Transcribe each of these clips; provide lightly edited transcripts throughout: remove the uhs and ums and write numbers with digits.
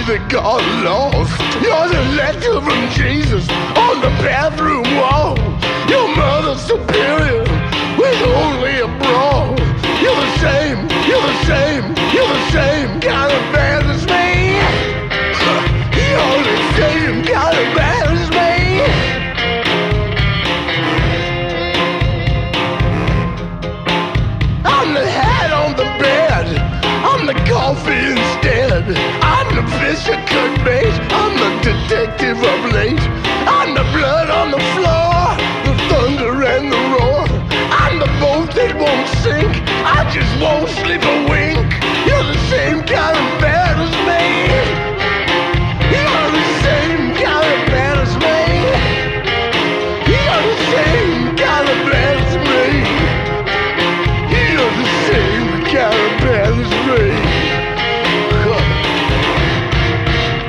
that got lost. You're the letter from Jesus on the bathroom wall. Your mother's superior with only a bra. You're the same, you're the same, you're the same kind of bad as me. You're the same kind of bad as me. I'm the hat on the bed, I'm the coffee instead. I'm the fish that could bait, I'm the detective of late. I'm the blood on the floor, the thunder and the roar. I'm the boat that won't sink, I just won't sleep a wink. You're the same kind of bad as me. You're the same kind of bad as me. You're the same kind of bad as me. You're the same kind of bad as me.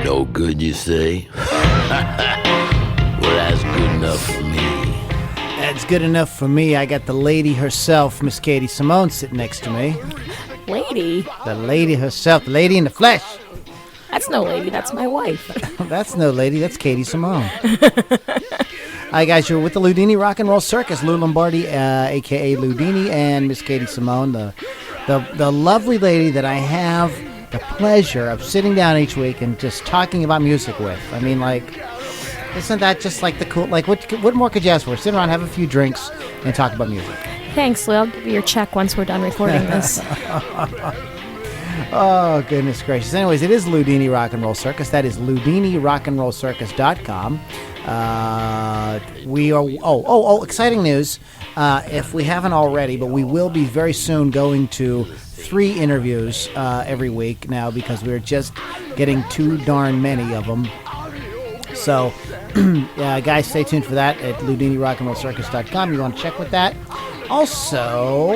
No good, you say? Well, that's good enough for me. That's good enough for me. I got the lady herself, Miss Katie Simone, sitting next to me. Lady? The lady herself, the lady in the flesh. That's no lady, that's my wife. That's no lady, that's Katie Simone. Hi guys, you're with the Loudini Rock and Roll Circus. Lou Lombardi, a.k.a. Loudini, and Miss Katie Simone, the lovely lady that I have the pleasure of sitting down each week and just talking about music with. I mean, like, isn't that just like the cool, like, what more could you ask for? Sit around, have a few drinks, and talk about music. Thanks, Lou. I'll give you your check once we're done recording this. Oh, goodness gracious. Anyways, it is Loudini Rock and Roll Circus. That is LoudiniRockandRollCircus.com. We are, exciting news. If we haven't already, but we will be very soon going to 3 interviews every week now because we're just getting too darn many of them. So, guys, stay tuned for that at LoudiniRockandRollCircus.com. You want to check with that? Also,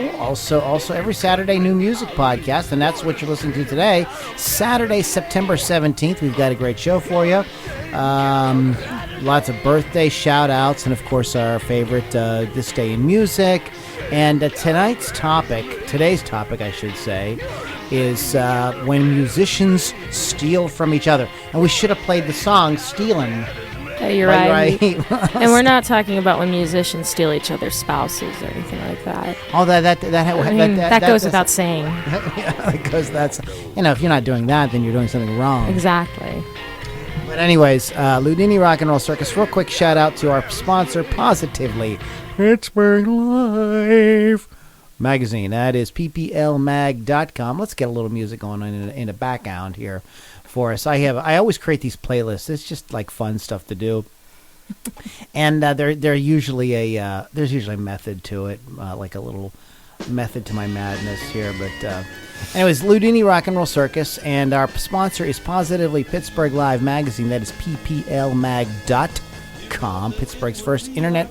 every Saturday, new music podcast, and that's what you're listening to today. Saturday, September 17th, we've got a great show for you. Lots of birthday shout-outs, and, of course, our favorite This Day in Music. And today's topic, I should say, is when musicians steal from each other. And we should have played the song Stealin'. You're right. And we're not talking about when musicians steal each other's spouses or anything like that. Oh, that goes without saying. Because that's, if you're not doing that, then you're doing something wrong. Exactly. But anyways, Loudini Rock and Roll Circus, real quick shout out to our sponsor, Positively Pittsburgh Live Magazine. That is pplmag.com. Let's get a little music going on in the background here for us. I always create these playlists. It's just like fun stuff to do. And there's usually a method to it, like a little method to my madness here. But anyways, Loudini Rock and Roll Circus, and our sponsor is Positively Pittsburgh Live Magazine. That is pplmag.com, Pittsburgh's first internet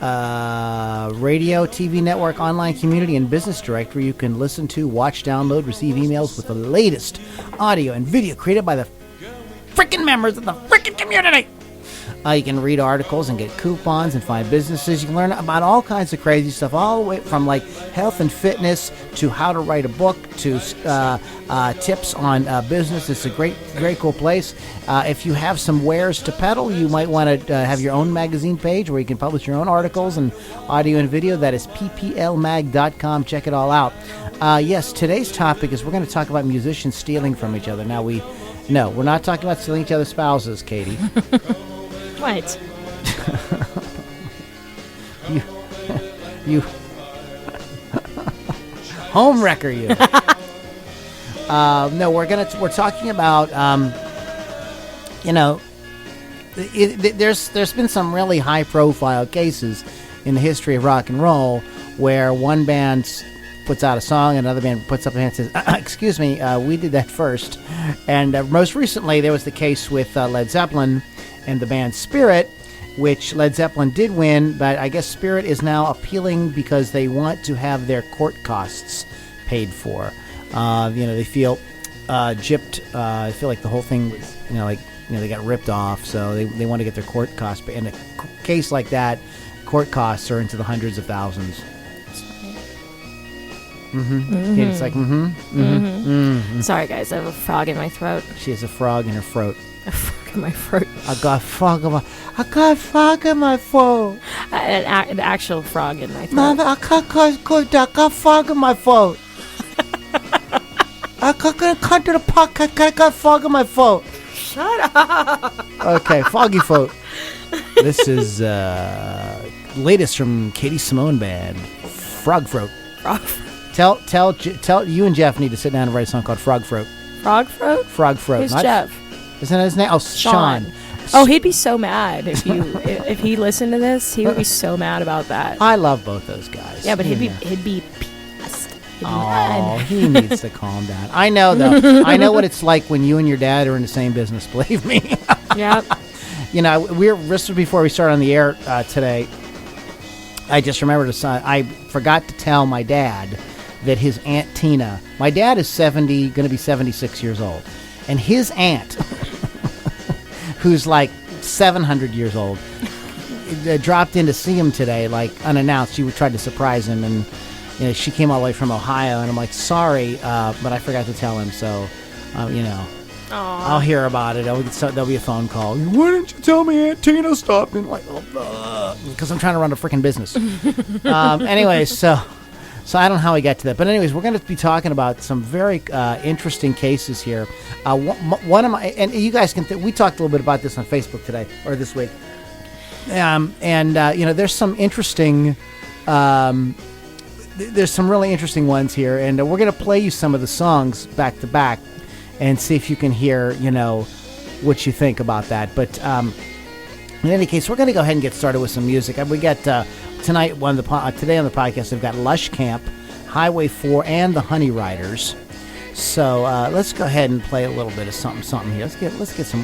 radio, TV network, online community, and business directory. You can listen to, watch, download, receive emails with the latest audio and video created by the freaking members of the freaking community. You can read articles and get coupons and find businesses. You can learn about all kinds of crazy stuff, all the way from like health and fitness to how to write a book to tips on business. It's a great cool place. If you have some wares to peddle, you might want to have your own magazine page where you can publish your own articles and audio and video. That is pplmag.com. Check it all out. Yes, today's topic is we're going to talk about musicians stealing from each other. Now, we're not talking about stealing each other's spouses, Katie. What? you home wrecker, you. No, we're talking about there's been some really high profile cases in the history of rock and roll where one band puts out a song and another band puts up a hand and says, excuse me, we did that first. And most recently there was the case with Led Zeppelin and the band Spirit, which Led Zeppelin did win, but I guess Spirit is now appealing because they want to have their court costs paid for. They feel gypped. I feel like the whole thing was, they got ripped off, so they want to get their court costs paid. In a case like that, court costs are into the hundreds of thousands. It's like, Sorry, guys, I have a frog in my throat. She has a frog in her throat. A frog in my throat. I got frog in my throat. An actual frog in my throat. Mother, I got frog in my throat. I can't do the podcast. I got frog in my throat. Shut up. Okay, foggy throat. This is latest from Katie Simone band, Frog Throat. Frog. Tell you and Jeff need to sit down and write a song called Frog Throat. Frog Throat? Frog Throat. Who's Jeff? Isn't that his name? Oh, Sean. Oh, he'd be so mad if if he listened to this. He would be so mad about that. I love both those guys. Yeah, but he'd be pissed. He'd be mad. He needs to calm down. I know though. I know what it's like when you and your dad are in the same business. Believe me. Yep. You know, this was before we started on the air today. I just remembered I forgot to tell my dad that his Aunt Tina, my dad is going to be 76 years old, and his aunt, who's like 700 years old, dropped in to see him today, like unannounced. She tried to surprise him, and you know, she came all the way from Ohio, and I'm like, sorry, but I forgot to tell him, so, you know. Aww. I'll hear about it. There'll be a phone call. Why didn't you tell me Aunt Tina stopped? And like, because I'm trying to run a freaking business. Anyways, so I don't know how we got to that. But anyways, we're going to be talking about some very interesting cases here. One of my, and you guys can, we talked a little bit about this on Facebook today, or this week. You know, there's some interesting, there's some really interesting ones here. And we're going to play you some of the songs back to back and see if you can hear, you know, what you think about that. But in any case, we're going to go ahead and get started with some music. We got today on the podcast, we've got Lush Camp, Highway 4, and the Honey Riders. So let's go ahead and play a little bit of something here. Let's get some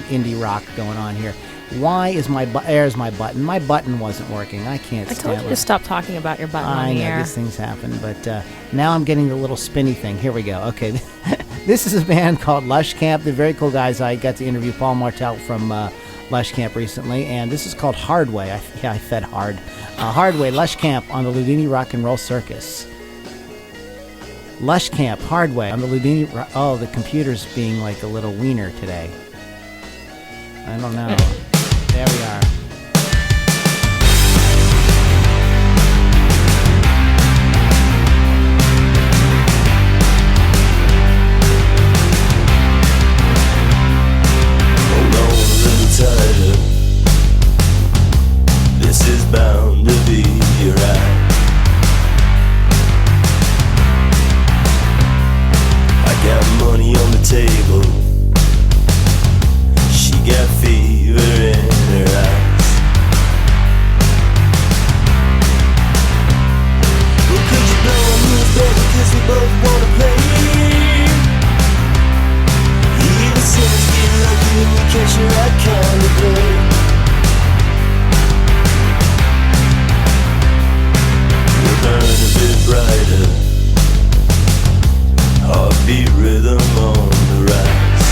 indie rock going on here. Why is there's my button? My button wasn't working. I can't stand it. I told you to stop talking about your button on the air. I know, these things happen, but now I'm getting the little spinny thing. Here we go. Okay, this is a band called Lush Camp. They're very cool guys. I got to interview Paul Martell from Lush Camp recently, and this is called Hardway. I said hard. Hardway, Lush Camp on the Loudini Rock and Roll Circus. Lush Camp, Hardway on the Loudini. Oh, the computer's being like a little wiener today. I don't know. There we are. Hold on a little tighter. This is bound to be right. I got money on the table. She got fever in her eyes. Well, could you blow me a baby, 'cause we both wanna play. Even sinners get lucky when you catch your right kind of play. We'll burn a bit brighter. Heartbeat rhythm on the rise.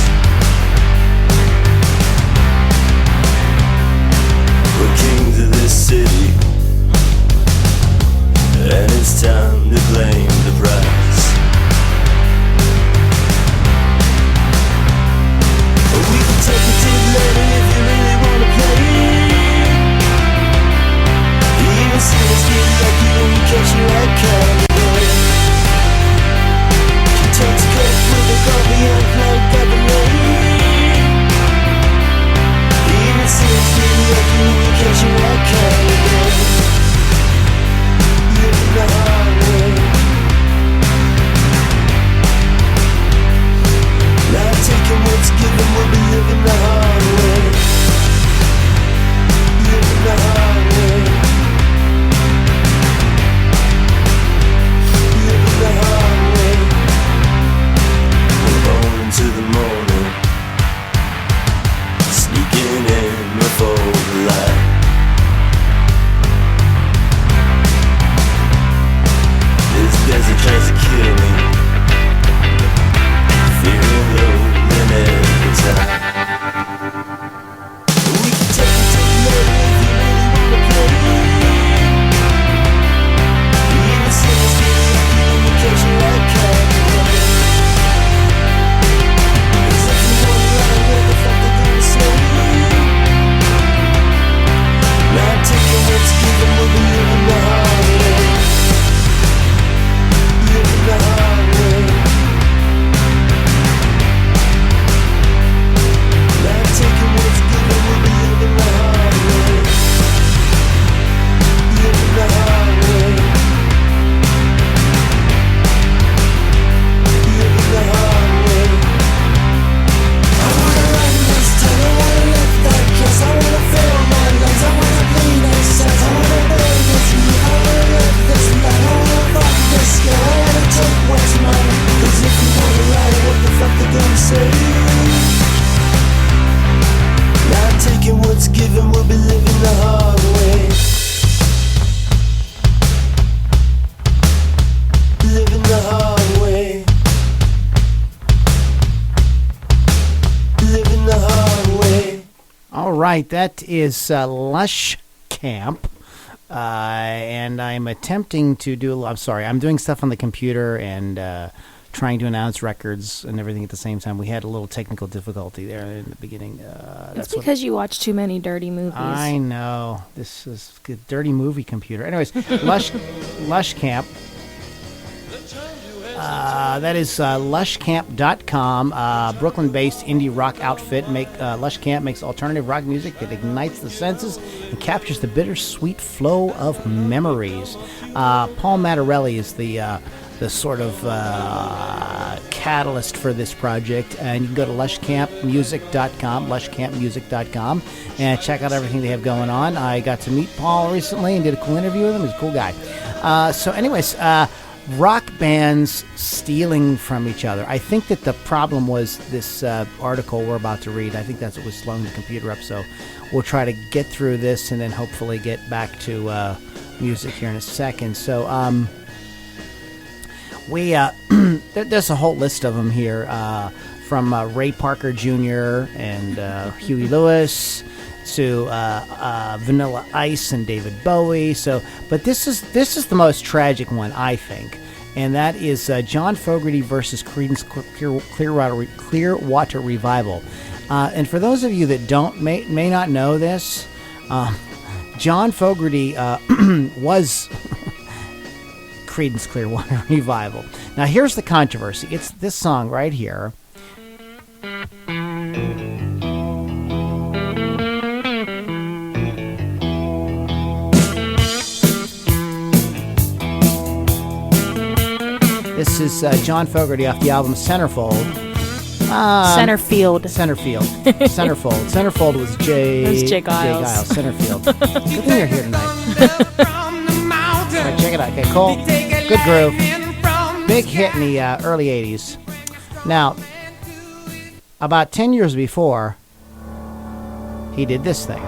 right, that is Lush Camp. And I'm attempting to do, I'm sorry, I'm doing stuff on the computer and trying to announce records and everything at the same time. We had a little technical difficulty there in the beginning. That's because you watch too many dirty movies. I know. This is a dirty movie computer. Anyways, Lush Camp. That is lushcamp.com. Brooklyn-based indie rock outfit. Lush Camp makes alternative rock music that ignites the senses and captures the bittersweet flow of memories. Paul Mattarelli is the sort of catalyst for this project, and you can go to lushcampmusic.com, and check out everything they have going on. I got to meet Paul recently and did a cool interview with him. He's a cool guy. Rock bands stealing from each other. I think that the problem was this article we're about to read. I think that's what was slowing the computer up, so we'll try to get through this and then hopefully get back to music here in a second. So there's a whole list of them here, from Ray Parker Jr. and Huey Lewis to Vanilla Ice and David Bowie. But this is the most tragic one, I think, and that is John Fogerty versus Creedence Clearwater Revival. And for those of you that may not know this, John Fogerty was Creedence Clearwater Revival. Now here's the controversy. It's this song right here. This is John Fogerty off the album Centerfold. Centerfield. Centerfold was Jay Giles. Centerfield. Good thing you're here tonight. All right, check it out. Okay, cool. Good groove. Big hit in the early 80s. Now, about 10 years before, he did this thing.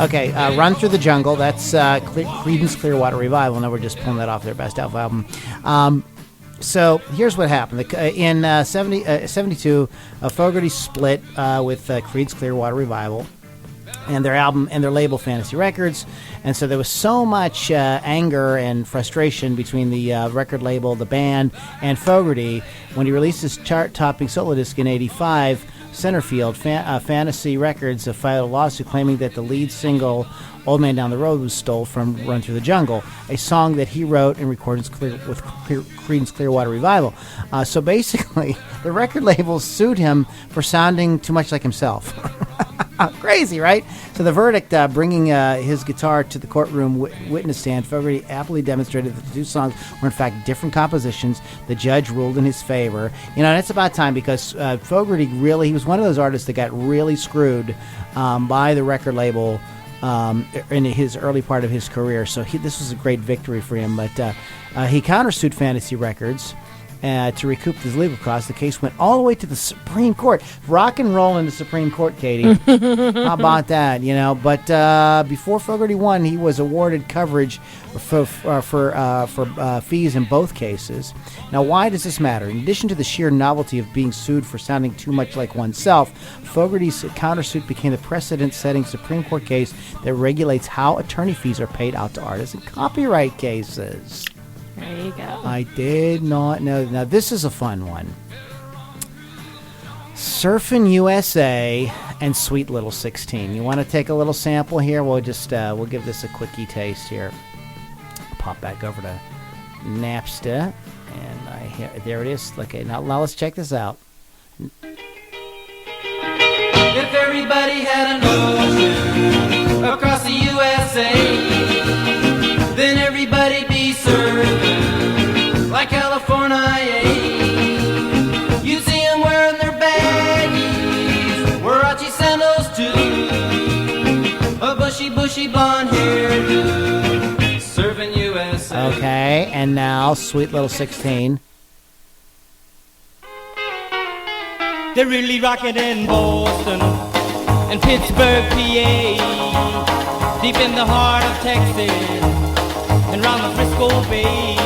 Okay, Run Through the Jungle. That's Creedence Clearwater Revival. Now we're just pulling that off their best album. So here's what happened. In 72, Fogerty split with Creedence Clearwater Revival and their album and their label Fantasy Records. And so there was so much anger and frustration between the record label, the band, and Fogerty when he released his chart-topping solo disc in 85. Centerfield, Fantasy Records filed a lawsuit claiming that the lead single, Old Man Down the Road, was stole from Run Through the Jungle, a song that he wrote and recorded with Creedence Clearwater Revival. So basically, the record label sued him for sounding too much like himself. Crazy, right? So the verdict, bringing his guitar to the courtroom witness stand, Fogerty aptly demonstrated that the two songs were in fact different compositions. The judge ruled in his favor. You know, and it's about time because Fogerty he was one of those artists that got really screwed by the record label in his early part of his career. So this was a great victory for him. But he countersued Fantasy Records to recoup his legal costs. The case went all the way to the Supreme Court. Rock and roll in the Supreme Court, Katie. How about that? You know, but before Fogerty won, he was awarded coverage for fees in both cases. Now, why does this matter? In addition to the sheer novelty of being sued for sounding too much like oneself, Fogerty's countersuit became the precedent-setting Supreme Court case that regulates how attorney fees are paid out to artists in copyright cases. There you go. I did not know. Now, this is a fun one. Surfin' USA and Sweet Little 16. You want to take a little sample here? We'll just we'll give this a quickie taste here. Pop back over to Napster, and there it is. Okay, now let's check this out. If everybody had an ocean across the USA, then everybody'd be surfing like California. You see them wearing their And now, Sweet Little 16. They're really rocking in Boston and Pittsburgh, PA, deep in the heart of Texas and round the Frisco Bay,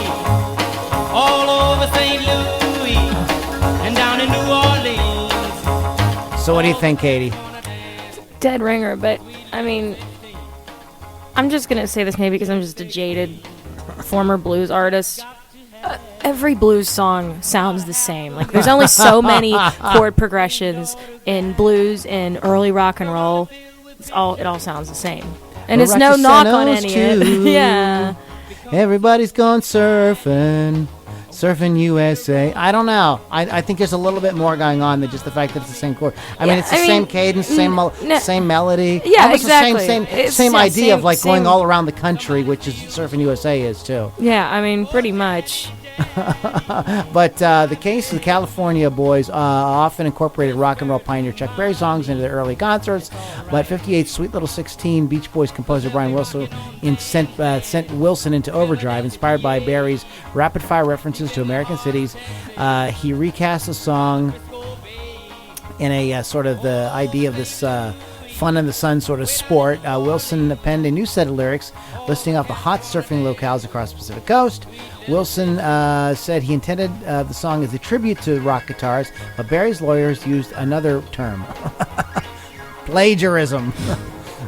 all over St. Louis and down in New Orleans. So what do you think, Katie? Dead ringer, but I mean, I'm just gonna say this maybe because I'm just a jaded former blues artist. Every blues song sounds the same. Like, there's only so many chord progressions in blues and early rock and roll. It all sounds the same, and it's no knock on any of it. Yeah. Everybody's gone surfing USA. I don't know. I think there's a little bit more going on than just the fact that it's the same chord. I mean, it's the same cadence, same melody. Yeah, almost exactly. The same idea of like going all around the country, which is Surfing USA is too. Yeah, I mean, pretty much. But the case of the California Boys often incorporated rock and roll pioneer Chuck Berry songs into their early concerts. But 58's Sweet Little 16, Beach Boys composer Brian Wilson sent Wilson into overdrive. Inspired by Berry's rapid-fire references to American cities, he recast the song in a sort of the idea of this fun in the sun sort of sport. Wilson penned a new set of lyrics listing off the hot surfing locales across the Pacific Coast. Wilson said he intended the song as a tribute to rock guitars, but Berry's lawyers used another term. Plagiarism.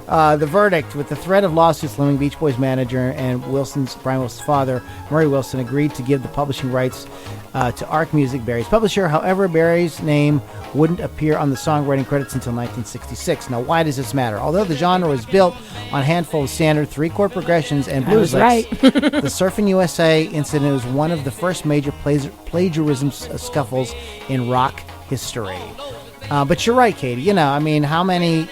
The verdict, with the threat of lawsuits looming, Beach Boys manager and Brian Wilson's father, Murray Wilson, agreed to give the publishing rights to Arc Music, Berry's publisher. However, Berry's name wouldn't appear on the songwriting credits until 1966. Now, why does this matter? Although the genre was built on a handful of standard three-chord progressions and blues licks, the Surfing USA incident was one of the first major plagiarism scuffles in rock history. But you're right, Katie. You know, I mean, how many...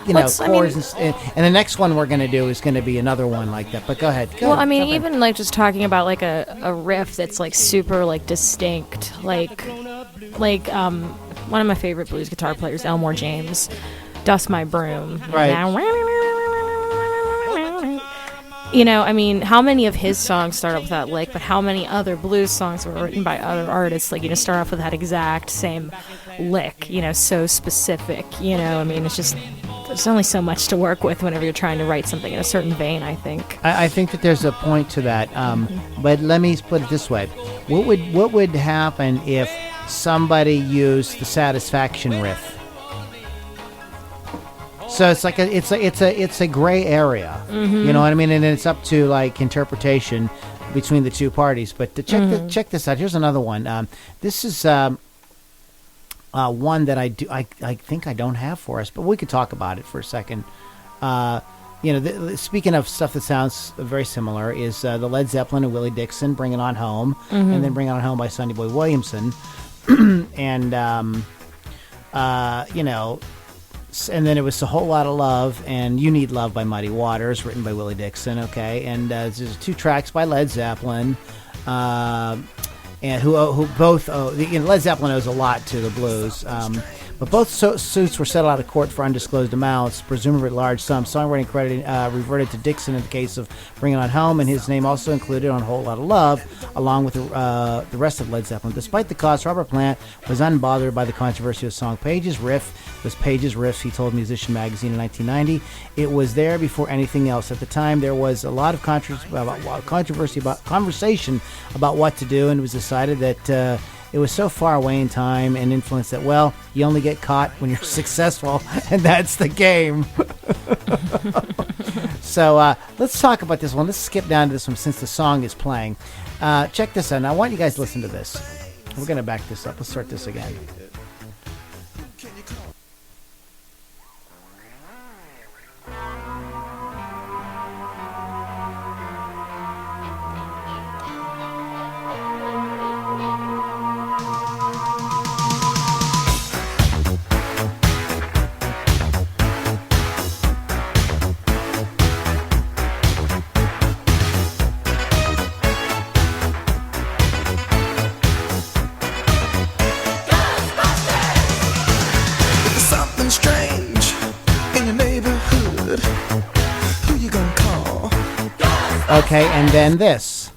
chords, and the next one we're going to do is going to be another one like that. But go ahead. I mean, even like just talking about like a riff that's like super like distinct, like one of my favorite blues guitar players, Elmore James, "Dust My Broom." Right. You know, I mean, how many of his songs start off with that lick, but how many other blues songs were written by other artists, like, start off with that exact same lick, so specific, I mean, it's just, there's only so much to work with whenever you're trying to write something in a certain vein, I think. I think that there's a point to that, but let me put it this way. What would happen if somebody used the Satisfaction riff? So it's like it's a gray area, you know what I mean, and it's up to like interpretation between the two parties. But to check this out, here's another one. This is one that I think I don't have for us, but we could talk about it for a second. Speaking of stuff that sounds very similar, is the Led Zeppelin and Willie Dixon, "Bring It On Home," and then "Bring It On Home" by Sonny Boy Williamson, and and then it was "A Whole Lot of Love" and "You Need Love" by Muddy Waters, written by Willie Dixon. Okay, and there's two tracks by Led Zeppelin, and who both Led Zeppelin owes a lot to the blues. But both suits were settled out of court for undisclosed amounts, presumably large sums. Songwriting credit reverted to Dixon in the case of "Bring It On Home," and his name also included on "A Whole Lot of Love," along with the rest of Led Zeppelin. Despite the cost, Robert Plant was unbothered by the controversy of the song. Page's riff was Page's riff, he told Musician magazine in 1990. It was there before anything else. At the time, there was a lot of conversation about what to do, and it was decided that it was so far away in time and influence that, well, you only get caught when you're successful, and that's the game. So let's talk about this one. Let's skip down to this one since the song is playing. Check this out. Now, I want you guys to listen to this. We're going to back this up. Let's start this again. Okay, and then this.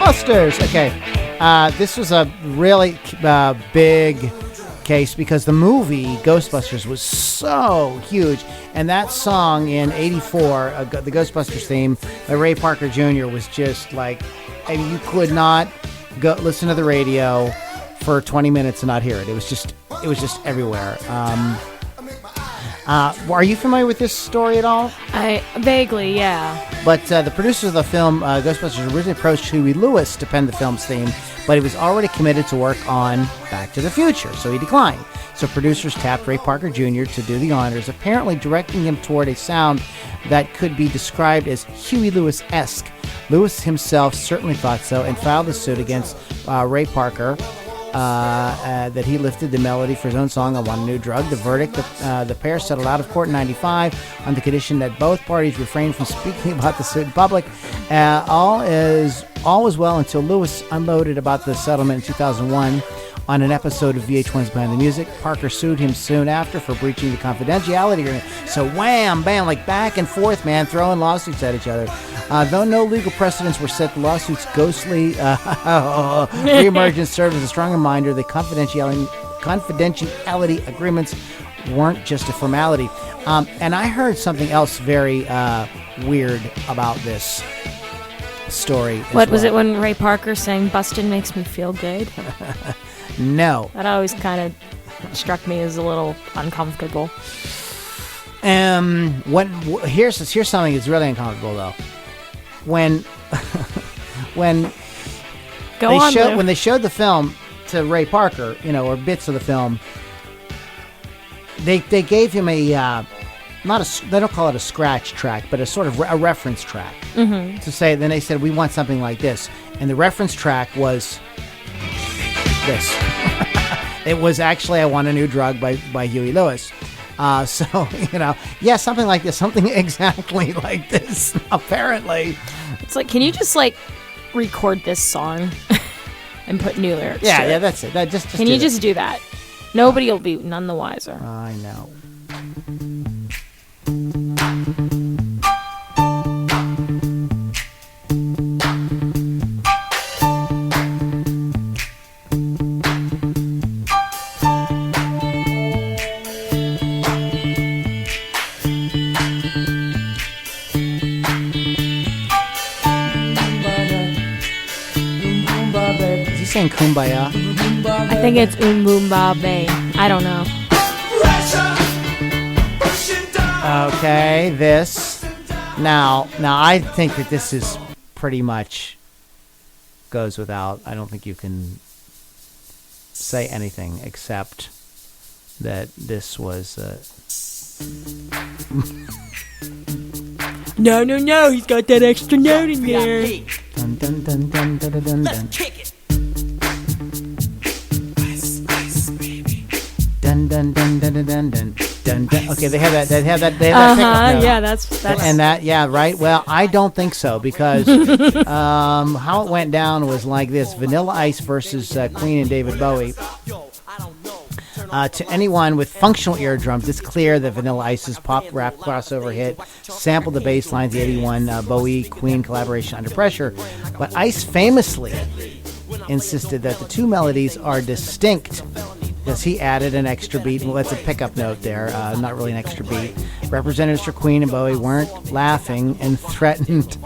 Ghostbusters. Okay, this was a really big case because the movie Ghostbusters was so huge, and that song in '84, the Ghostbusters theme by Ray Parker Jr. was just like, I mean, you could not go listen to the radio for 20 minutes and not hear it. It was just everywhere. Are you familiar with this story at all? Vaguely, yeah. But the producers of the film Ghostbusters originally approached Huey Lewis to pen the film's theme, but he was already committed to work on Back to the Future, so he declined. So producers tapped Ray Parker Jr. to do the honors, apparently directing him toward a sound that could be described as Huey Lewis-esque. Lewis himself certainly thought so and filed a suit against Ray Parker that he lifted the melody for his own song, I Want a New Drug. The verdict, the pair settled out of court in 95 on the condition that both parties refrained from speaking about the suit in public. All was well until Lewis unloaded about the settlement in 2001 on an episode of VH1's Behind the Music. Parker sued him soon after for breaching the confidentiality agreement. So wham, bam, like back and forth, man, throwing lawsuits at each other. Though no legal precedents were set, the lawsuit's ghostly reemergence served as a strong reminder that confidentiality agreements weren't just a formality. And I heard something else very weird about this story. What was it when Ray Parker sang "Bustin' Makes Me Feel Good"? No. That always kind of struck me as a little uncomfortable. Here's something that's really uncomfortable though. When when they showed the film to Ray Parker, or bits of the film, they gave him a they don't call it a scratch track, but a sort of a reference track to say. Then they said, we want something like this, and the reference track was this. It was actually "I Want a New Drug" by Huey Lewis. Something like this, something exactly like this. Apparently, it's like, can you just record this song and put new lyrics? Yeah, that's it. Can you just do that? Nobody will be none the wiser. I know. Saying Kumbaya. I think it's Boomba Bay. I don't know. Okay, this. Now I think that this is pretty much goes without. I don't think you can say anything except that this was. No, he's got that extra note in there. Dun, dun, dun, dun, dun, dun, dun. Let's kick it. Dun, dun, dun, dun, dun, dun, dun, dun, dun. Okay, they have that. They have that pickup note. Yeah, that's. And that, yeah, right. Well, I don't think so because how it went down was like this: Vanilla Ice versus Queen and David Bowie. To anyone with functional eardrums, it's clear that Vanilla Ice's pop rap crossover hit sampled the bass lines of the '81 Bowie-Queen collaboration Under Pressure. But Ice famously insisted that the two melodies are distinct, because he added an extra beat. Well, that's a pickup note there, not really an extra beat. Representatives for Queen and Bowie weren't laughing and threatened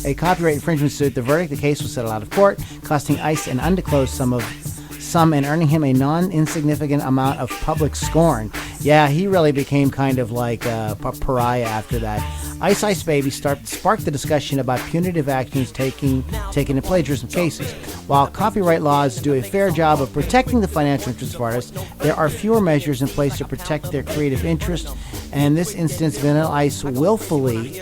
a copyright infringement suit. The verdict, the case was settled out of court, costing Ice an undisclosed sum and earning him a non-insignificant amount of public scorn. Yeah, he really became kind of like a pariah after that. Ice Ice Baby sparked the discussion about punitive actions taken in plagiarism cases. While copyright laws do a fair job of protecting the financial interests of artists, there are fewer measures in place to protect their creative interest. And in this instance, Vanilla Ice willfully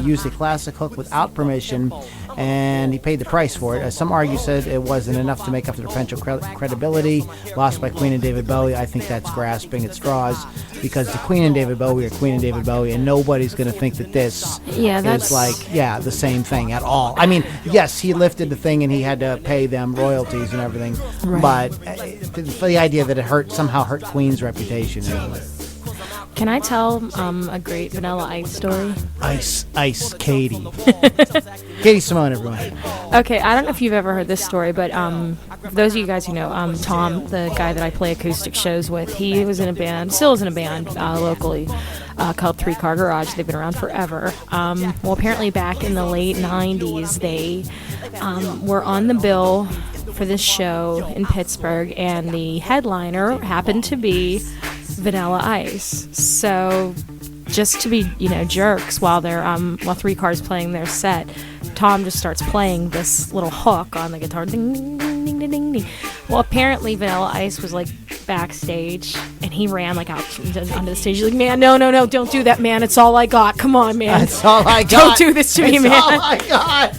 used a classic hook without permission, and he paid the price for it. Some argue said it wasn't enough to make up for the potential credibility lost by Queen and David Bowie. I think that's grasping at straws, because the Queen and David Bowie are Queen and David Bowie, and nobody's going to think that this is the same thing at all. I mean, yes, he lifted the thing and he had to pay them royalties and everything, right. But for the idea that it somehow hurt Queen's reputation. Can I tell a great Vanilla Ice story? Ice, Katie. Katie Simone, everyone. Okay, I don't know if you've ever heard this story, but for those of you guys who know, Tom, the guy that I play acoustic shows with, he was in a band, still is in a band locally called 3 Car Garage. They've been around forever. Well, apparently back in the late 90s, they were on the bill for this show in Pittsburgh, and the headliner happened to be Vanilla Ice. So just to be, jerks while they're while 3 Cars playing their set, Tom just starts playing this little hook on the guitar. Ding, ding, ding, ding, ding, ding. Well, apparently Vanilla Ice was like backstage, and he ran like out onto the stage. He's like, man, no, don't do that, man. It's all I got. Come on, man. That's all I got. Don't do this to me, man. All I got.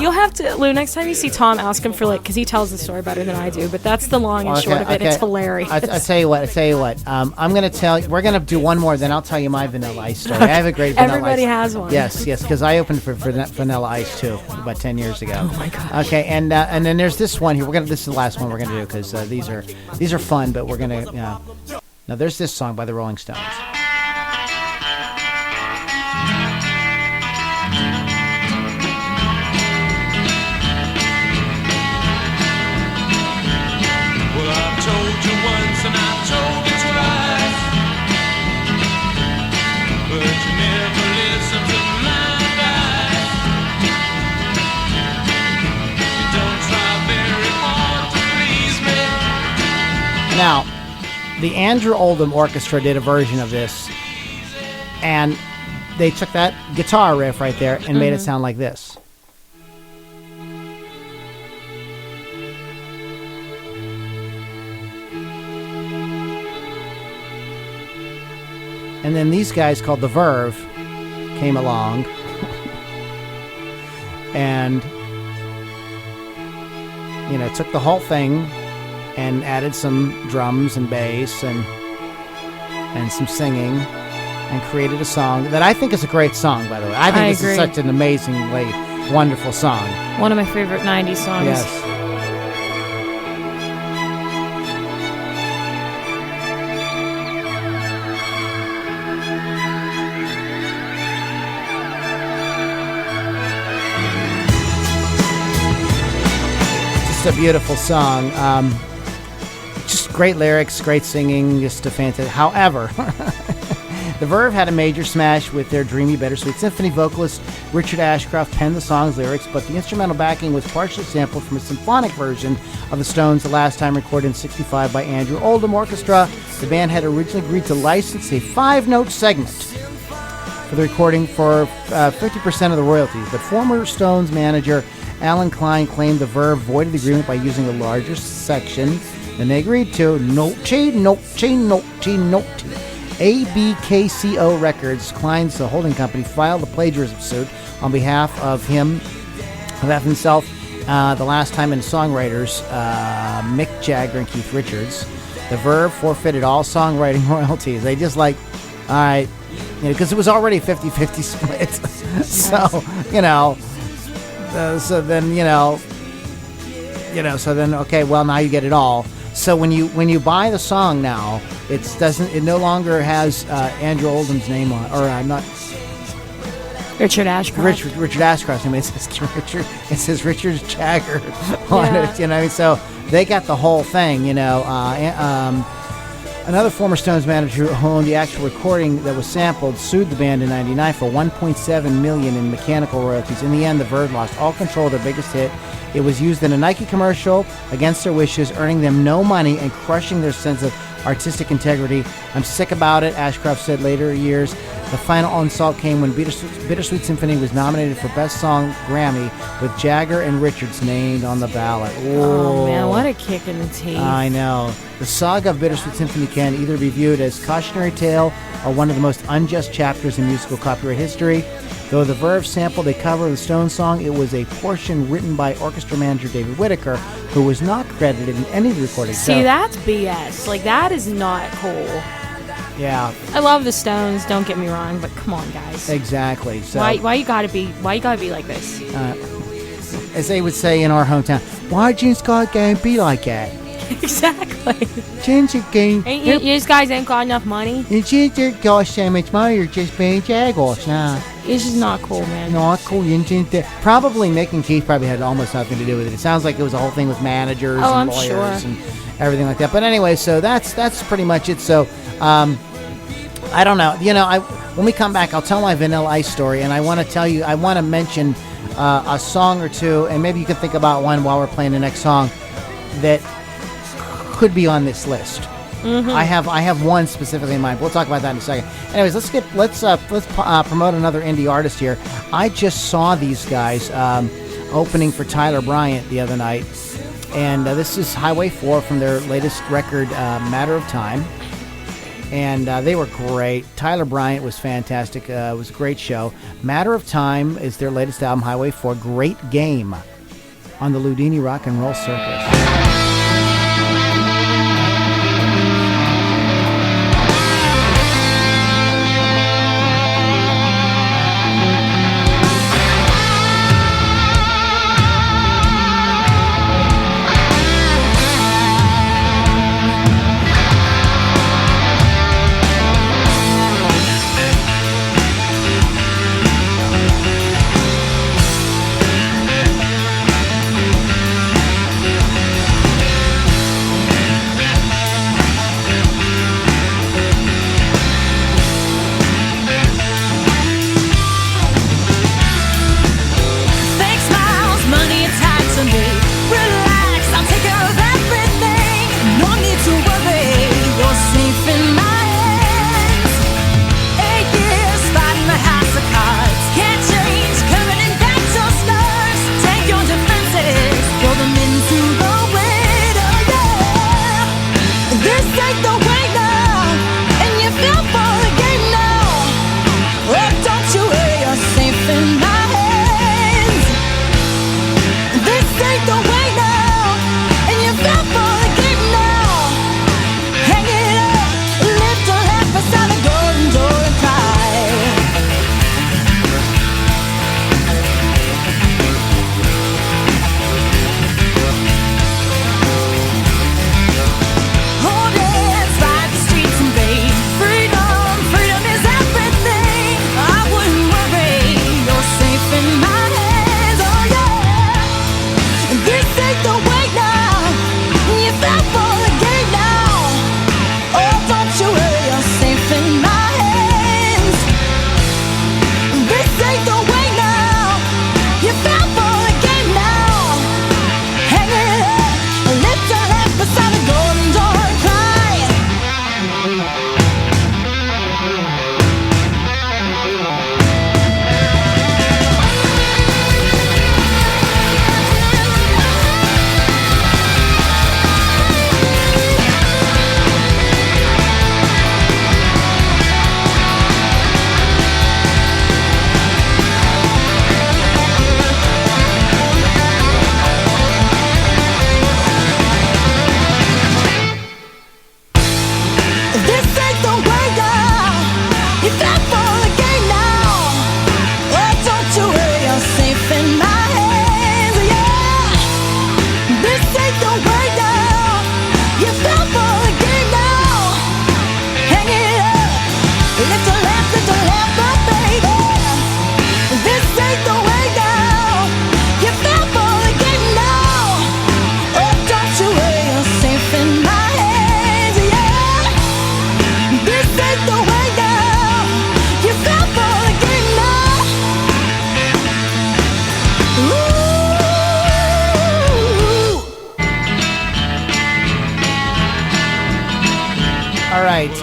You'll have to, Lou, next time you see Tom, ask him for because he tells the story better than I do, but that's the long and short of it. It's hilarious. I tell you what. I'm going to tell you, we're going to do one more, then I'll tell you my Vanilla Ice story. I have a great Vanilla Everybody Ice. has one. Yes, because I opened for Vanilla Ice too about 10 years ago. Oh my gosh. Okay, and then there's this one here. This is the last one we're going to do because these are fun, but we're going to. Now there's this song by the Rolling Stones. Well, I've told you once and I've told you twice, but you never listen to my advice. You don't try very hard to please me. Now, the Andrew Oldham Orchestra did a version of this, and they took that guitar riff right there and made it sound like this. And then these guys called The Verve came along and, took the whole thing and added some drums and bass and some singing and created a song that I think is a great song, by the way. I think this is such an amazingly wonderful song. One of my favorite 90s songs. Yes. Just a beautiful song. Just great lyrics, great singing, just a fantastic. However, The Verve had a major smash with their dreamy Bittersweet Symphony. Vocalist Richard Ashcroft penned the song's lyrics, but the instrumental backing was partially sampled from a symphonic version of the Stones, the last time recorded in '65 by Andrew Oldham Orchestra. The band had originally agreed to license a 5-note segment for the recording for 50% of the royalties, but former Stones manager Alan Klein claimed The Verve voided the agreement by using a larger section than they agreed to. Note. ABKCO Records, Klein's holding company, filed a plagiarism suit on behalf of himself, the last time in songwriters, Mick Jagger and Keith Richards. The Verve forfeited all songwriting royalties. They just all right, because it was already a 50-50 split. So then, okay, well, now you get it all. So when you buy the song now, it no longer has Andrew Oldham's name on, or not Richard Ashcroft. Richard Ashcroft's name. It says Richard Jagger on it. So they got the whole thing. Another former Stones manager who owned the actual recording that was sampled sued the band in '99 for $1.7 million in mechanical royalties. In the end, the Verve lost all control of their biggest hit. It was used in a Nike commercial against their wishes, earning them no money and crushing their sense of artistic integrity. I'm sick about it, Ashcroft said later years. The final onslaught came when Bittersweet Symphony was nominated for Best Song Grammy, with Jagger and Richards named on the ballot. Oh, man, what a kick in the teeth. I know. The saga of Bittersweet Symphony can either be viewed as cautionary tale or one of the most unjust chapters in musical copyright history. Though the Verve sampled a cover of the Stones song, it was a portion written by orchestra manager David Whittaker, who was not credited in any of the recordings. See, that's BS. That is not cool. Yeah. I love the Stones, don't get me wrong, but come on, guys. Exactly. So why you gotta be like this? As they would say in our hometown, why Gene Scott can't be like that? Exactly. Since it came, Ain't you these guys ain't got enough money? and since it costs so much money, you're just paying jagoffs. Nah, This is not cool, man. not cool. You didn't think that. Probably Nick and Keith probably had almost nothing to do with it. It sounds like it was a whole thing with managers Oh, and I'm lawyers sure. and everything like that. But anyway, so that's pretty much it. So, I don't know. When we come back, I'll tell my Vanilla Ice story, and I want to mention a song or two, and maybe you can think about one while we're playing the next song that could be on this list. Mm-hmm. I have one specifically in mind. We'll talk about that in a second. Anyways, let's promote another indie artist here. I just saw these guys opening for Tyler Bryant the other night, and this is Highway 4 from their latest record, Matter of Time. And they were great. Tyler Bryant was fantastic. It was a great show. Matter of Time is their latest album, Highway 4. Great game on the Loudini Rock and Roll Circus.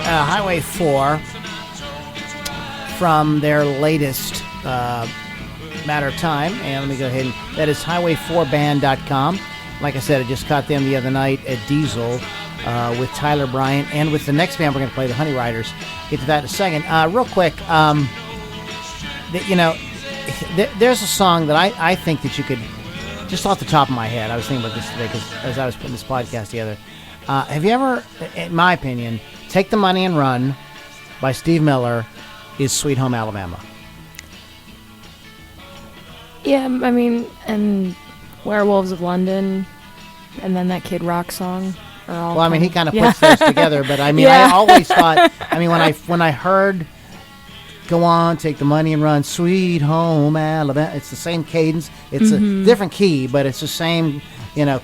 Highway 4 from their latest Matter of Time. And let me go ahead and that is highway4band.com. Like I said, I just caught them the other night at Diesel with Tyler Bryant and with the next band we're going to play, the Honey Riders. Get to that in a second. Real quick, there's a song that I think that you could, just off the top of my head, I was thinking about this today because as I was putting this podcast together, have you ever, in my opinion, Take the Money and Run by Steve Miller is Sweet Home Alabama? Yeah, I mean, and Werewolves of London, and then that Kid Rock song. Well, I mean, he kind of puts those together, but I mean, I always thought. I mean, when I heard "Go On, Take the Money and Run," "Sweet Home Alabama," it's the same cadence. It's a different key, but it's the same,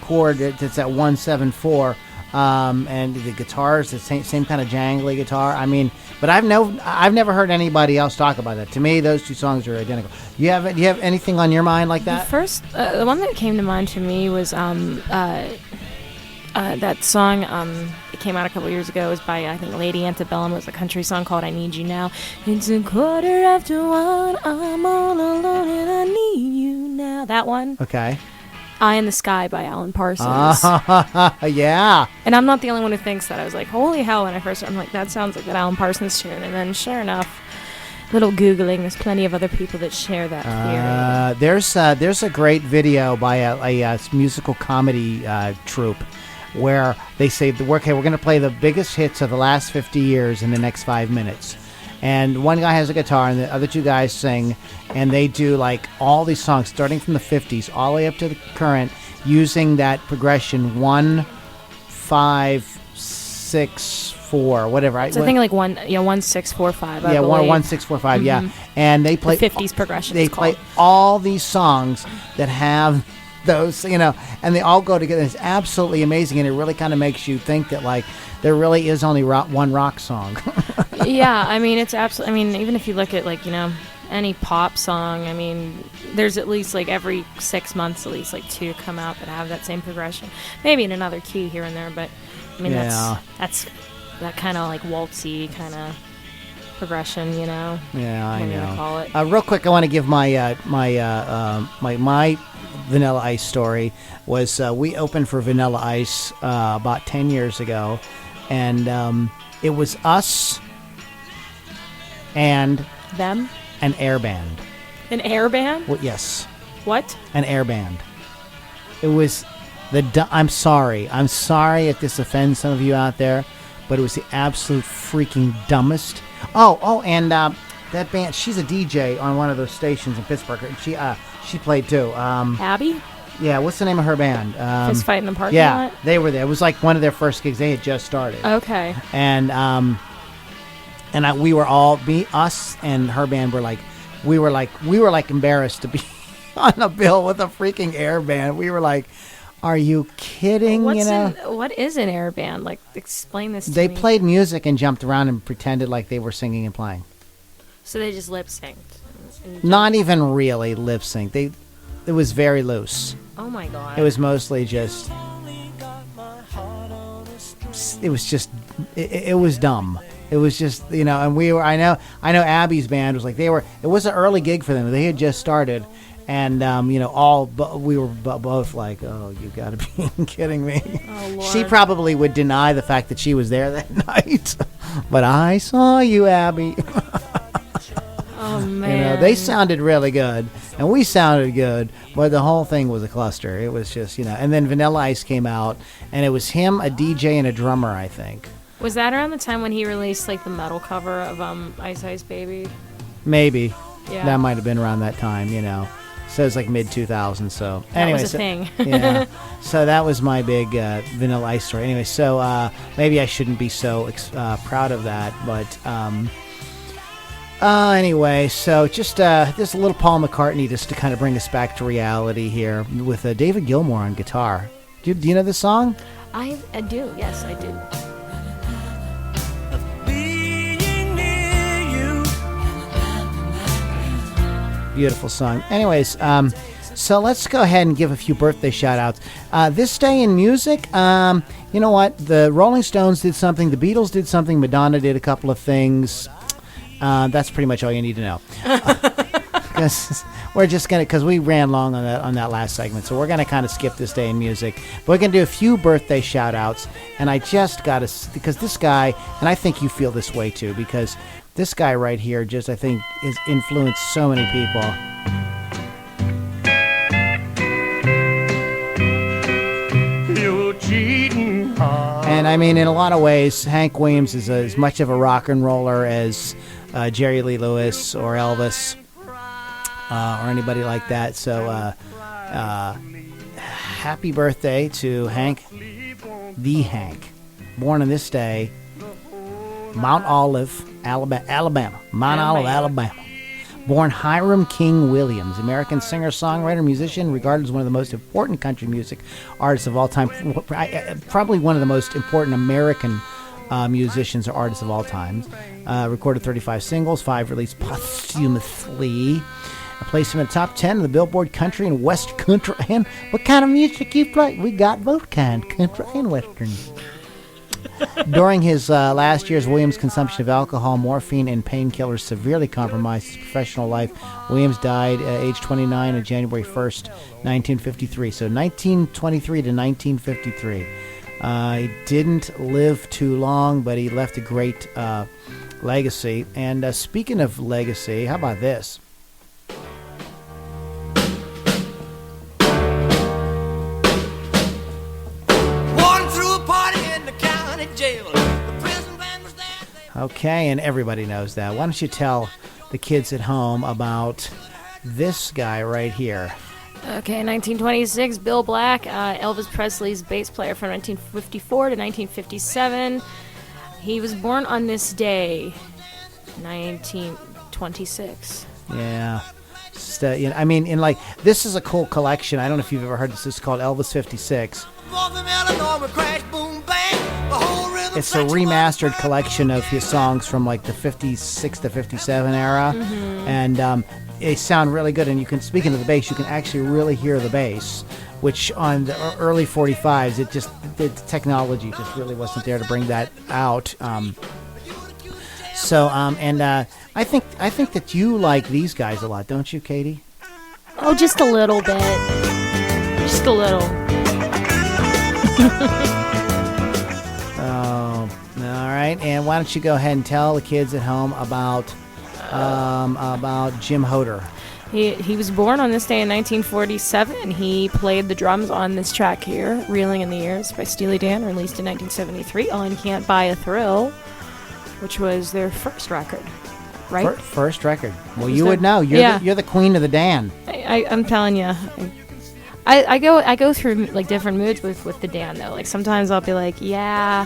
chord. It's at 1-7-4, and the guitars the same kind of jangly guitar. I mean, but I've never heard anybody else talk about that. To me, those two songs are identical. You have anything on your mind like that? The one that came to mind to me was that song, it came out a couple years ago. It was by, I think, Lady Antebellum. It was a country song called "I Need You Now." It's 1:15, I'm all alone and I need you now. That one. Okay. "Eye in the Sky" by Alan Parsons. Yeah. And I'm not the only one who thinks that. I was like, holy hell, when I first heard it, I'm like, that sounds like an Alan Parsons tune. And then, sure enough, little Googling, there's plenty of other people that share that theory. There's a great video by a musical comedy troupe where they say, okay, we're going to play the biggest hits of the last 50 years in the next 5 minutes. And one guy has a guitar and the other two guys sing, and they do like all these songs starting from the 50s all the way up to the current using that progression 1-5-6-4, whatever. So I think like 1-6-4-5. Yeah, 1-6-4-5. Yeah, and they play the 50s progression. They play all these songs that have those, and they all go together. It's absolutely amazing, and it really kind of makes you think that like there really is only one rock song. Yeah, I mean, it's absolutely. I mean, even if you look at like any pop song, I mean, there's at least like every 6 months at least like 2 come out that have that same progression. Maybe in another key here and there, but I mean that's that kind of like waltzy kind of progression, Yeah, I know. Call it. Real quick, I want to give my my Vanilla Ice story. Was we opened for Vanilla Ice about 10 years ago, and it was us and them. An air band. An air band? Well, yes. What? An air band. It was I'm sorry if this offends some of you out there, but it was the absolute freaking dumbest. And that band, she's a DJ on one of those stations in Pittsburgh. She played too. Abby? Yeah, what's the name of her band? Fist Fight in the Parking Lot? Yeah, they were there. It was like one of their first gigs. They had just started. Okay. And we were all, us and her band were like embarrassed to be on a bill with a freaking air band. We were like, are you kidding? What is an air band? Like, explain this to me. They played music and jumped around and pretended like they were singing and playing. So they just lip synced? Not even really lip sync. It was very loose. Oh my god. It was mostly just. It was just. It was dumb. It was just, and we were. I know Abby's band was like they were. It was an early gig for them. They had just started, and we were both like, oh, you got to be kidding me. Oh, Lord. She probably would deny the fact that she was there that night, but I saw you, Abby. Oh man. They sounded really good, and we sounded good, but the whole thing was a cluster. It was just, and then Vanilla Ice came out, and it was him, a DJ, and a drummer, I think. Was that around the time when he released like the metal cover of Ice Ice Baby? Maybe. Yeah. That might have been around that time, So it was like mid-2000s. So anyway, that was a thing. Yeah. So that was my big Vanilla Ice story. Anyway, so maybe I shouldn't be so proud of that, but anyway, so just a little Paul McCartney just to kind of bring us back to reality here with David Gilmour on guitar. Do you know this song? I do. Yes, I do. Beautiful song. Anyways, so let's go ahead and give a few birthday shout-outs. This day in music, you know what? The Rolling Stones did something. The Beatles did something. Madonna did a couple of things. That's pretty much all you need to know. Because we're just going to, because we ran long on that last segment, so we're going to kind of skip this day in music. But we're going to do a few birthday shout-outs, and I just got to, because this guy, and I think you feel this way too, because this guy right here just, I think, has influenced so many people. You're cheating hard. And I mean, in a lot of ways, Hank Williams is as much of a rock and roller as Jerry Lee Lewis or Elvis or anybody like that. So Happy birthday to Hank, the Hank, born on this day, Mount Olive, Alabama. Mount Olive, Alabama. Born Hiram King Williams, American singer, songwriter, musician, regarded as one of the most important country music artists of all time. Probably one of the most important American musicians or artists of all time. Recorded 35 singles, 5 released posthumously. Placed him in the top 10 of the Billboard Country and Western Country. And what kind of music you play? We got both kind, country and Western. During his last years, Williams' consumption of alcohol, morphine, and painkillers severely compromised his professional life. Williams died at age 29 on January 1st, 1953. So 1923 to 1953. He didn't live too long, but he left a great legacy. And speaking of legacy, how about this? Okay, and everybody knows that. Why don't you tell the kids at home about this guy right here? Okay, 1926, Bill Black, Elvis Presley's bass player from 1954 to 1957. He was born on this day, 1926. Yeah. I mean, this is a cool collection. I don't know if you've ever heard this. This is called Elvis 56. It's a remastered collection of his songs from like the 56 to 57 era. Mm-hmm. And they sound really good. And you can, speaking of the bass, you can actually really hear the bass, which on the early 45s, the technology just really wasn't there to bring that out. I think that you like these guys a lot, don't you, Katie? Oh, just a little bit. Just a little. Oh, all right. And why don't you go ahead and tell the kids at home about Jim Hoder? He was born on this day in 1947. He played the drums on this track here, "Reeling in the Years" by Steely Dan, released in 1973 on "Can't Buy a Thrill," which was their first record. Right? First record. Well, you would know. You're the queen of the Dan. I'm telling you. I go through like different moods with the Dan though. Like sometimes I'll be like, yeah,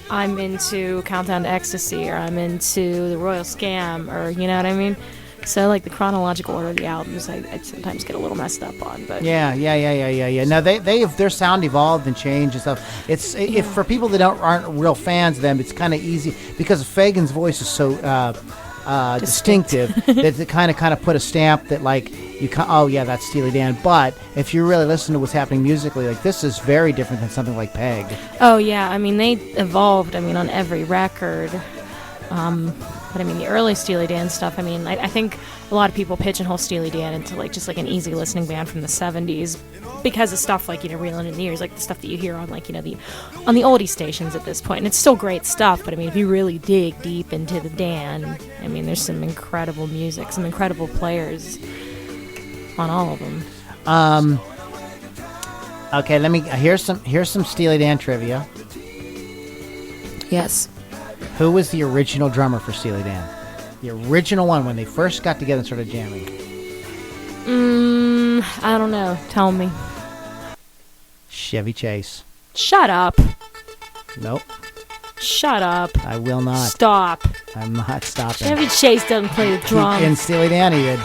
I'm into Countdown to Ecstasy, or I'm into the Royal Scam, or you know what I mean. So like the chronological order of the albums, I sometimes get a little messed up on. But yeah. Now their sound evolved and changed and stuff. If for people that aren't real fans of them, it's kind of easy because Fagen's voice is so distinctive that it kind of put a stamp that like that's Steely Dan. But if you really listen to what's happening musically, like this is very different than something like Peg. Oh yeah, I mean they evolved. I mean on every record. But I mean the early Steely Dan stuff. I mean I think a lot of people pigeonhole Steely Dan into like just like an easy listening band from the 70s because of stuff like Reeling in the Years, like the stuff that you hear on like on the oldie stations at this point. And it's still great stuff. But I mean if you really dig deep into the Dan, I mean there's some incredible music, some incredible players on all of them. Okay, here's some Steely Dan trivia. Yes. Who was the original drummer for Steely Dan? The original one when they first got together and started jamming. I don't know. Tell me. Chevy Chase. Shut up. Nope. Shut up. I will not. Stop. I'm not stopping. Chevy Chase doesn't play the drums. And Steely Dan he did.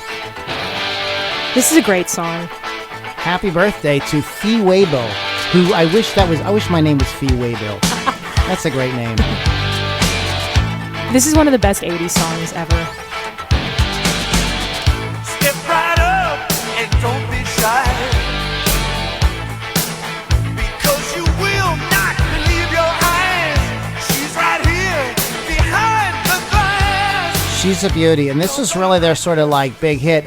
This is a great song. Happy birthday to Fee Waybill, who I wish my name was Fee Waybill. That's a great name. This is one of the best 80s songs ever. Step right up and don't be shy, because you will not believe your eyes. She's right here behind the glass. She's a beauty, and this is really their sort of like big hit.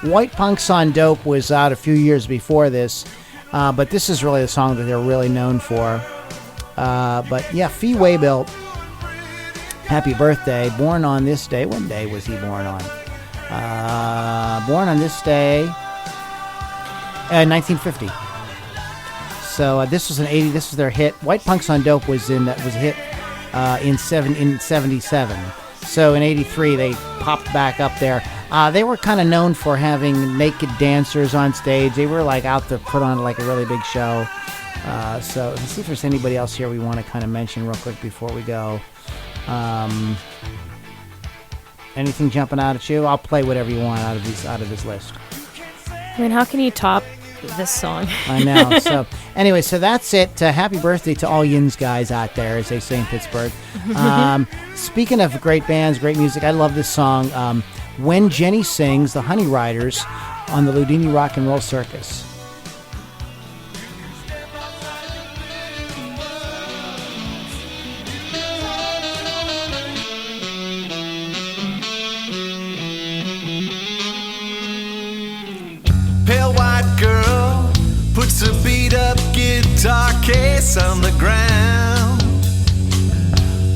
White Punks on Dope was out a few years before this, but this is really the song that they're really known for. But yeah, Fee Waybill, happy birthday. Born on this day. What day was he born on? Born on this day, 1950. So this was this was their hit. White Punks on Dope was a hit in 77. So in 83 they popped back up there. They were kind of known for having naked dancers on stage. They were like out to put on like a really big show. So let's see if there's anybody else here we want to kind of mention real quick before we go. Anything jumping out at you? I'll play whatever you want out of this list. I mean, how can you top this song? I know. So anyway, so that's it. Happy birthday to all Yins guys out there, as they say in Pittsburgh. Speaking of great bands, great music, I love this song. When Jenny Sings, the Honey Riders on the Loudini Rock and Roll Circus. Pale white girl puts a beat up guitar case on the ground.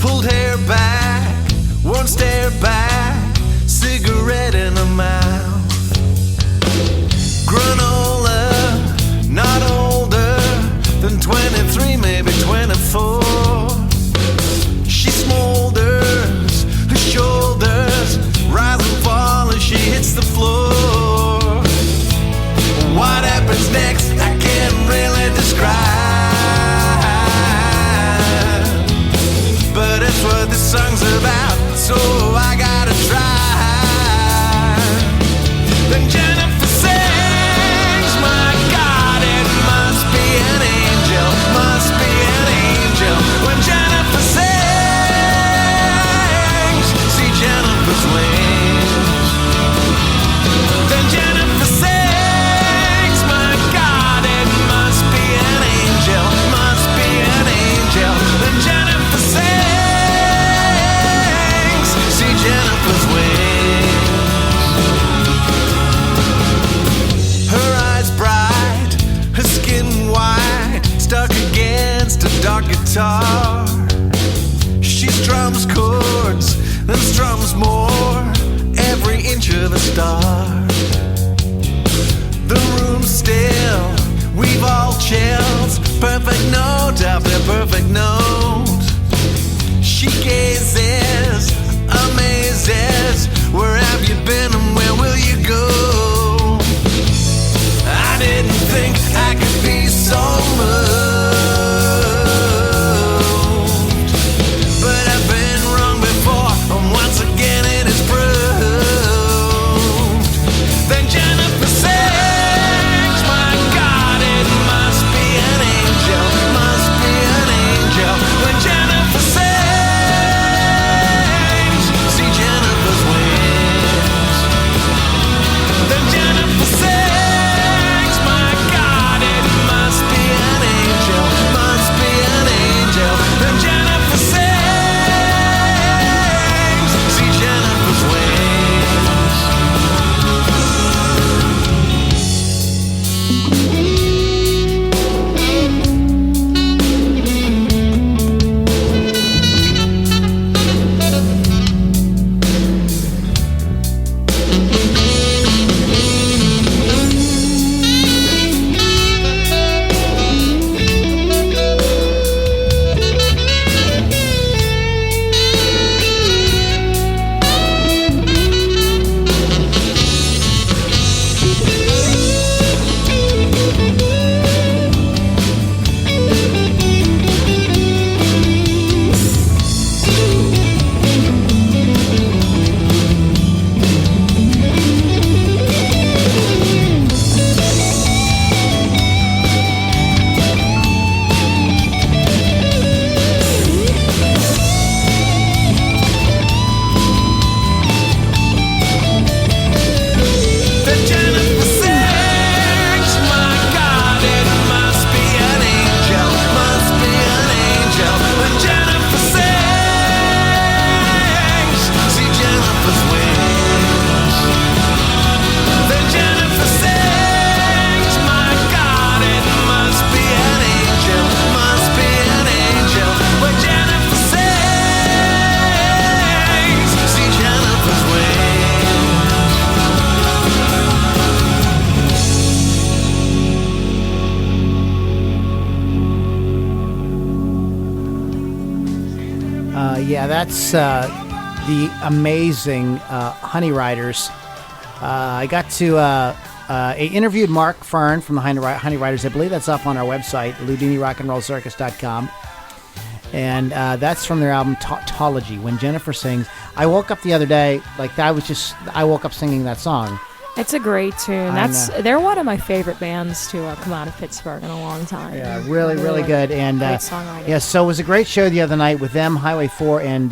Pulled hair back, won't stare back, cigarette in her mouth. Granola, not older than 23, maybe 24. She smolders, her shoulders rise and fall as she hits the floor. What happens next, I can't really describe, but it's what this song's about, so I gotta try. Then Jennifer sings, my God, it must be an angel, must be an angel. When Jennifer sings, see Jennifer's wings. Then Jennifer sings, then Jennifer sings, see Jennifer's wings. Her eyes bright, her skin white, stuck against a dark guitar. She strums chords, then strums more, every inch of a star. The room's still, we've all chills, perfect note after perfect note. She gazes, amazes, where have you been and where will you go? I didn't think I could be so moved, but I've been wrong before, and once again it is proved. Then Jennifer sings, my God, it must be an angel, must be an angel. When Jennifer sings, see Jennifer's wings. Then Jennifer sings, my God, it must be an angel, must be an angel. Then Jennifer sings, see Jennifer's wings. Then Jennifer sings, my God, it must be an angel, must be an angel. When Jennifer sings, see Jennifer's wings. Then Jennifer sings, my God, it must be an angel, must be an angel. When Jennifer sings, see Jennifer's wings. Yeah, that's the amazing Honey Riders I got to I interviewed Mark Fern from the Honey Riders. I believe that's up on our website, LoudiniRockandRollCircus.com. And that's from their album Tautology. When Jennifer sings, I woke up the other day, I woke up singing that song. It's a great tune. They're one of my favorite bands to come out of Pittsburgh in a long time. Yeah, really good. And great songwriter. yeah, so it was a great show the other night with them, Highway 4, and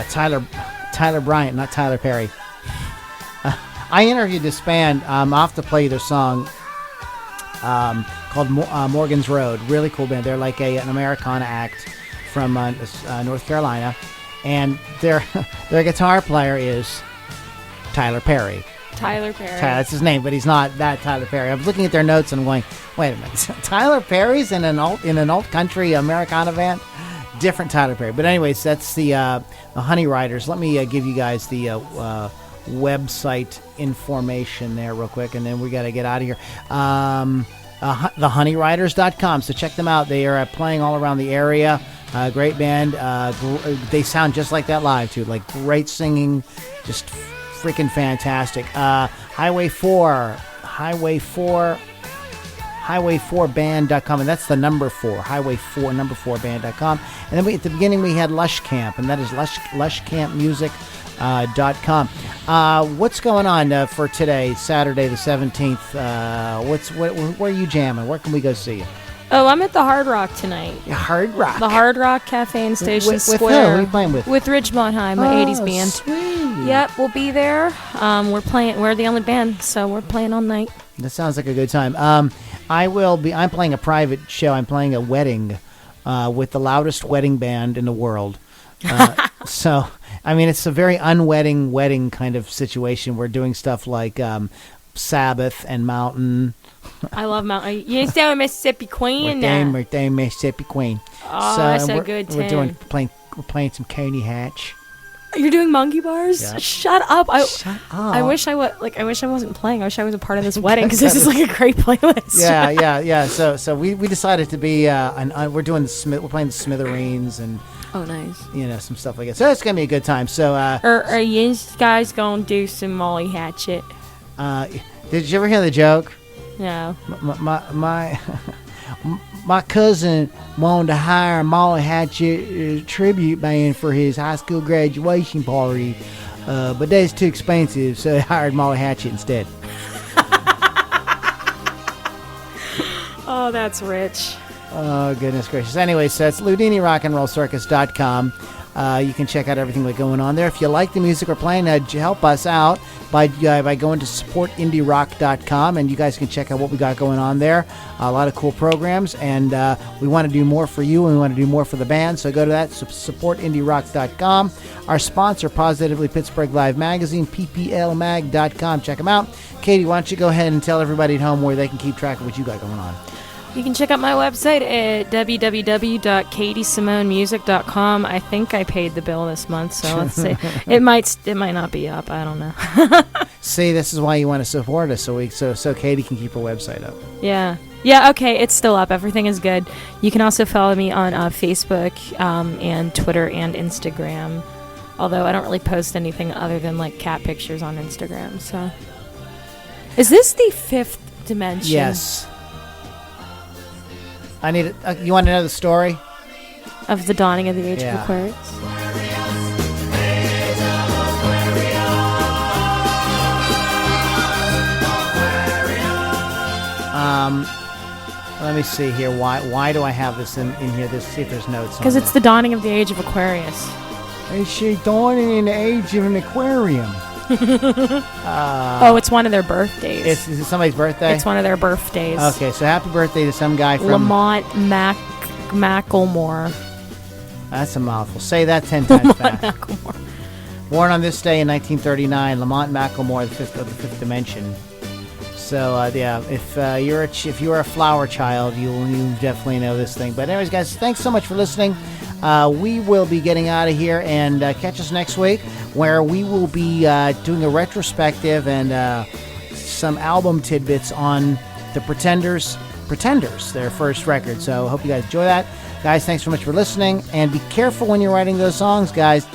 Tyler Bryant, not Tyler Perry. I interviewed this band. I'll have to play their song called Morgan's Road. Really cool band. They're like an Americana act from North Carolina, and their guitar player is Tyler Perry. That's his name, but he's not that Tyler Perry. I was looking at their notes and going, wait a minute, Tyler Perry's in an alt country Americana band? Different Tyler Perry. But anyways, that's the Honey Riders. Let me give you guys the website information there real quick, and then we got to get out of here. TheHoneyRiders.com. So check them out. They are playing all around the area. Great band. They sound just like that live too. Like great singing, just freaking fantastic. Highway 4band.com, and that's the number 4, Highway 4 number 4band.com. And then at the beginning we had Lush Camp, and that is lushcampmusic.com. What's going on for today, Saturday the 17th? Where are you jamming? Where can we go see you? Oh, I'm at the Hard Rock tonight. Hard Rock? The Hard Rock Cafe in Station Square. With who? Who are you playing with? With Rich Monheim, my 80s band. Sweet. Yep, we'll be there. We're the only band, so we're playing all night. That sounds like a good time. I'm playing a private show. I'm playing a wedding with the loudest wedding band in the world. So, I mean, it's a very unwedding wedding kind of situation. We're doing stuff like Sabbath and Mountain. I love Mountain. You sound Mississippi Queen now. We're doing Mississippi Queen. Oh, that's a good tune. We're playing some Coney Hatch. You're doing monkey bars? Yep. Shut up! Shut up! I wish I wasn't playing. I wish I was a part of this wedding because this is like a great playlist. Yeah. So we decided to be we're doing we're playing the Smithereens and oh nice. Some stuff like that. So it's gonna be a good time. So are you guys gonna do some Molly Hatchet? Did you ever hear the joke? No. My cousin wanted to hire Molly Hatchet tribute band for his high school graduation party, but that's too expensive, so he hired Molly Hatchet instead. Oh, that's rich. Oh, goodness gracious. Anyway, so it's LoudiniRockandRollCircus.com. You can check out everything that's going on there. If you like the music we're playing, help us out by going to supportindierock.com, and you guys can check out what we got going on there. A lot of cool programs, and we want to do more for you, and we want to do more for the band, so go to that, supportindierock.com. Our sponsor, Positively Pittsburgh Live Magazine, pplmag.com. Check them out. Katie, why don't you go ahead and tell everybody at home where they can keep track of what you got going on. You can check out my website at www.katiesimonemusic.com. I think I paid the bill this month, so let's see. It might not be up. I don't know. See, this is why you want to support us, so Katie can keep her website up. Yeah, okay, it's still up. Everything is good. You can also follow me on Facebook and Twitter and Instagram, although I don't really post anything other than like cat pictures on Instagram. So, is this the fifth dimension? Yes. I need it. You want to know the story of the dawning of the age of Aquarius? Let me see here. Why do I have this in here? Let's see if there's notes. Because it's the dawning of the age of Aquarius. It's the dawning in the age of an aquarium. It's one of their birthdays. Is it somebody's birthday? It's one of their birthdays. Okay, so happy birthday to some guy from Lamont Macklemore. That's a mouthful. Say that 10 times fast. Macklemore. Born on this day in 1939, Lamont Macklemore, the fifth dimension. So if you're a flower child, you definitely know this thing. But anyways, guys, thanks so much for listening. We will be getting out of here, and catch us next week, where we will be doing a retrospective and some album tidbits on the Pretenders, their first record. So hope you guys enjoy that. Guys, thanks so much for listening, and be careful when you're writing those songs, guys.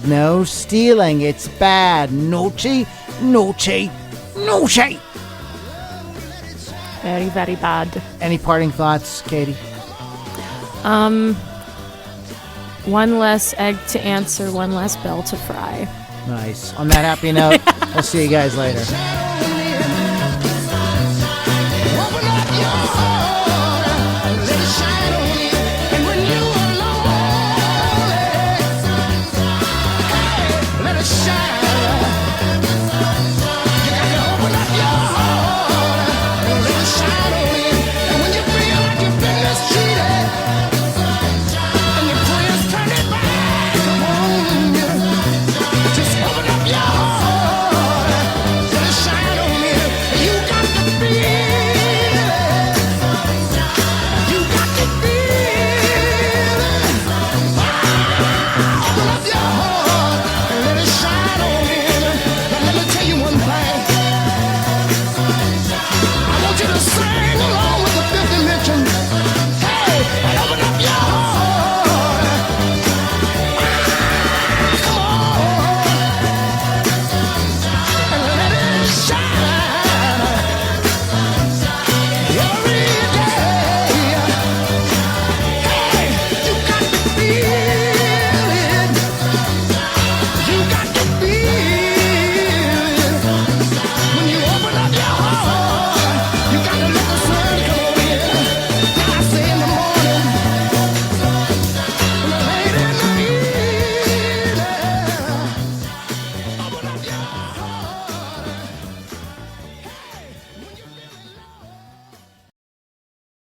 No stealing. It's bad. Noche Noche. Noche. Very, very bad. Any parting thoughts, Katie? One less egg to answer, one less bell to fry. Nice. On that happy note, I'll see you guys later.